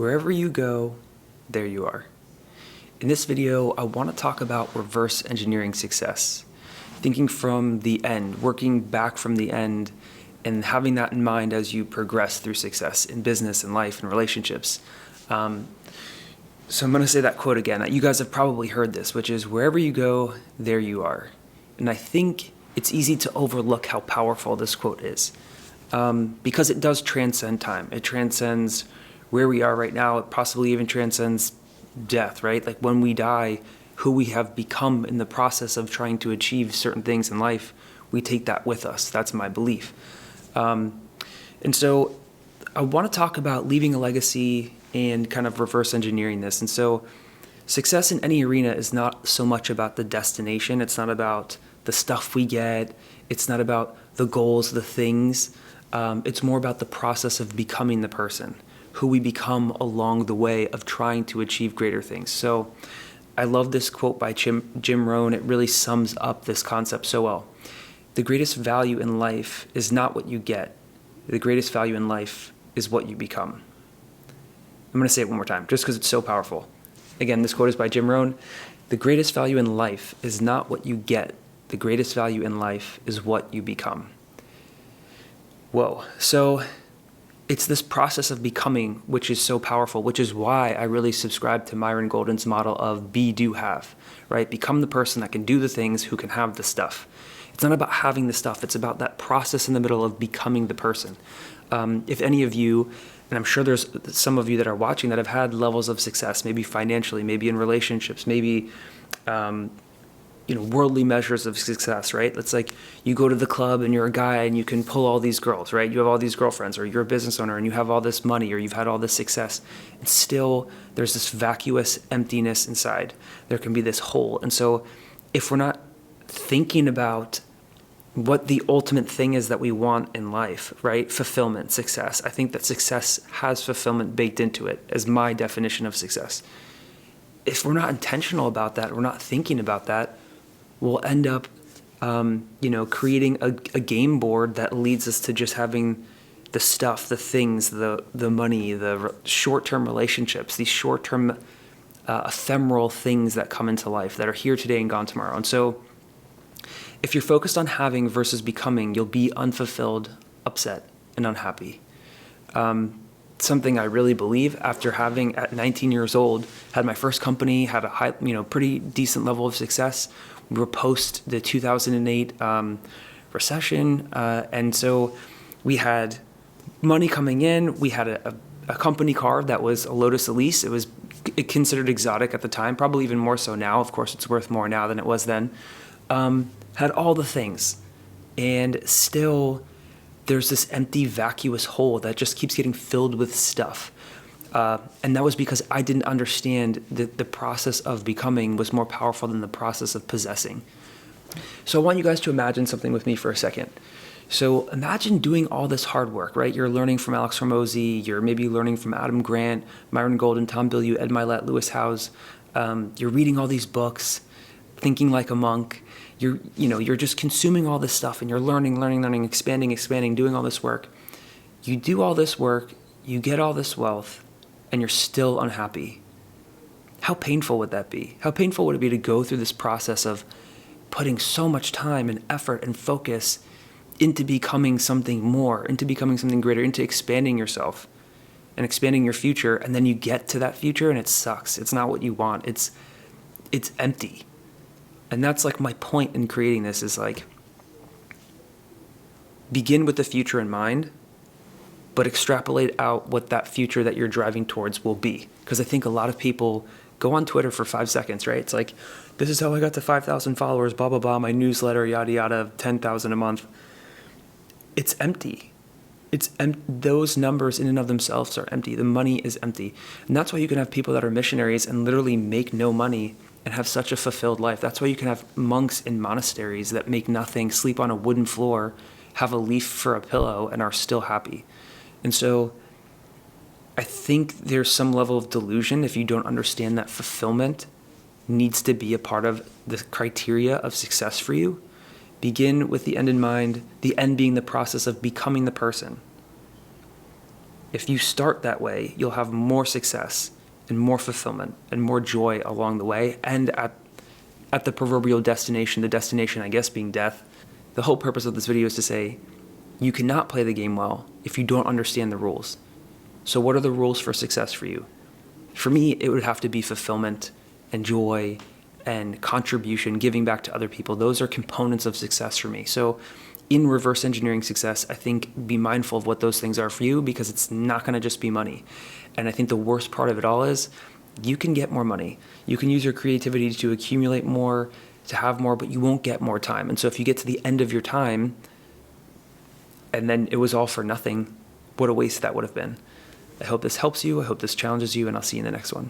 Wherever you go, there you are. In this video, I want to talk about reverse engineering success. Thinking from the end, working back from the end, and having that in mind as you progress through success in business and life and relationships. So I'm going to say that quote again. You guys have probably heard this, which is, wherever you go, there you are. And I think it's easy to overlook how powerful this quote is, because it does transcend time. It transcends where we are right now. It possibly even transcends death, right? Like when we die, who we have become in the process of trying to achieve certain things in life, we take that with us. That's my belief. And so I want to talk about leaving a legacy and kind of reverse engineering this. And so success in any arena is not so much about the destination. It's not about the stuff we get. It's not about the goals, the things. It's more about the process of becoming the person, who we become along the way of trying to achieve greater things. So I love this quote by Jim Rohn. It really sums up this concept so well. The greatest value in life is not what you get. The greatest value in life is what you become. I'm going to say it one more time, just because it's so powerful. Again, this quote is by Jim Rohn. The greatest value in life is not what you get. The greatest value in life is what you become. Whoa. So it's this process of becoming which is so powerful, which is why I really subscribe to Myron Golden's model of be, do, have, right? Become the person that can do the things, who can have the stuff. It's not about having the stuff. It's about that process in the middle of becoming the person. If any of you, and I'm sure there's some of you that are watching that have had levels of success, maybe financially, maybe in relationships, maybe worldly measures of success, right? It's like you go to the club and you're a guy and you can pull all these girls, right? You have all these girlfriends, or you're a business owner and you have all this money, or you've had all this success. And still there's this vacuous emptiness inside. There can be this hole. And so if we're not thinking about what the ultimate thing is that we want in life, right? Fulfillment, success. I think that success has fulfillment baked into it as my definition of success. If we're not intentional about that, we're not thinking about that, we'll end up, creating a game board that leads us to just having the stuff, the things, the money, the short-term relationships, these short-term ephemeral things that come into life that are here today and gone tomorrow. And so if you're focused on having versus becoming, you'll be unfulfilled, upset, and unhappy. Something I really believe after having, at 19 years old, had my first company, had a high, pretty decent level of success. We were post the 2008 recession. And so we had money coming in. We had a company car that was a Lotus Elise. It was considered exotic at the time, probably even more so now. Of course, it's worth more now than it was then. Had all the things, and still there's this empty, vacuous hole that just keeps getting filled with stuff. And that was because I didn't understand that the process of becoming was more powerful than the process of possessing. So I want you guys to imagine something with me for a second. So imagine doing all this hard work, right? You're learning from Alex Hormozi, you're maybe learning from Adam Grant, Myron Golden, Tom Bilyeu, Ed Mylett, Lewis Howes. You're reading all these books, thinking like a monk. You're just consuming all this stuff, and you're learning, expanding, doing all this work. You do all this work, you get all this wealth, and you're still unhappy. How painful would that be? How painful would it be to go through this process of putting so much time and effort and focus into becoming something more, into becoming something greater, into expanding yourself and expanding your future, and then you get to that future and it sucks. It's not what you want. It's empty. And that's like my point in creating this, is like, begin with the future in mind, but extrapolate out what that future that you're driving towards will be. Because I think a lot of people go on Twitter for 5 seconds, right? It's like, this is how I got to 5,000 followers, blah, blah, blah, my newsletter, yada, yada, 10,000 a month. It's empty. Those numbers in and of themselves are empty. The money is empty. And that's why you can have people that are missionaries and literally make no money and have such a fulfilled life. That's why you can have monks in monasteries that make nothing, sleep on a wooden floor, have a leaf for a pillow, and are still happy. And so I think there's some level of delusion if you don't understand that fulfillment needs to be a part of the criteria of success for you. Begin with the end in mind, the end being the process of becoming the person. If you start that way, you'll have more success and more fulfillment and more joy along the way. And at the proverbial destination, the destination, I guess, being death, the whole purpose of this video is to say, you cannot play the game well if you don't understand the rules. So what are the rules for success for you? For me, it would have to be fulfillment and joy and contribution, giving back to other people. Those are components of success for me. So in reverse engineering success, I think be mindful of what those things are for you, because it's not going to just be money. And I think the worst part of it all is you can get more money. You can use your creativity to accumulate more, to have more, but you won't get more time. And so if you get to the end of your time and then it was all for nothing, what a waste that would have been. I hope this helps you. I hope this challenges you, and I'll see you in the next one.